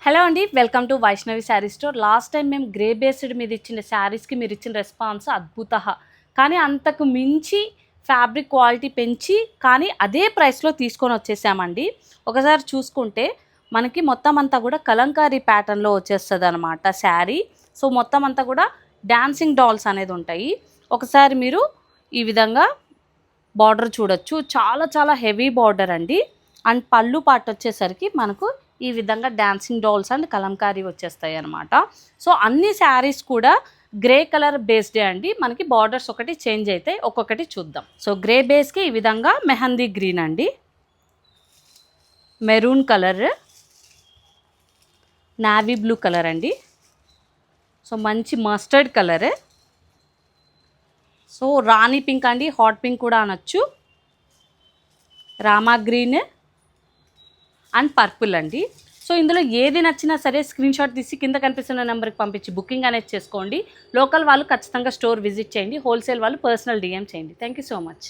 Hello అండి, welcome to Vaishnavi sari store. Last time మేము grey based మీద ఇచ్చిన శారీస్కి మీరు ఇచ్చిన రెస్పాన్స్ అద్భుత, కానీ అంతకు మించి ఫ్యాబ్రిక్ క్వాలిటీ పెంచి కానీ అదే ప్రైస్లో తీసుకొని వచ్చేసామండి. ఒకసారి చూసుకుంటే మనకి మొత్తం అంతా కూడా కలంకారీ ప్యాటర్న్లో వచ్చేస్తుంది అనమాట శారీ. సో మొత్తం అంతా కూడా డాన్సింగ్ డాల్స్ అనేది ఉంటాయి. ఒకసారి మీరు ఈ విధంగా బార్డర్ చూడొచ్చు, చాలా చాలా హెవీ బార్డర్ అండి. అండ్ పళ్ళు పార్ట్ వచ్చేసరికి మనకు ఈ విధంగా డాన్సింగ్ డాల్స్ అండ్ కలంకారీ వచ్చేస్తాయి అనమాట. సో అన్ని శారీస్ కూడా గ్రే కలర్ బేస్డే అండి. మనకి బార్డర్స్ ఒకటి చేంజ్ అయితే ఒక్కొక్కటి చూద్దాం. సో గ్రే బేస్కి ఈ విధంగా మెహందీ గ్రీన్ అండి, maroon colour, navy blue colour అండి, సో మంచి మస్టర్డ్ కలర్, సో రాణి పింక్ అండి, హాట్ పింక్ కూడా అనొచ్చు, రామా గ్రీన్ అండ్ పర్పుల్ అండి. సో ఇందులో ఏది నచ్చినా సరే స్క్రీన్ షాట్ తీసి కింద కనిపిస్తున్న నెంబర్కి పంపించి బుకింగ్ అనేది చేసుకోండి. లోకల్ వాళ్ళు ఖచ్చితంగా స్టోర్ విజిట్ చేయండి, హోల్సేల్ వాళ్ళు పర్సనల్ డిఎం చేయండి. Thank you so much.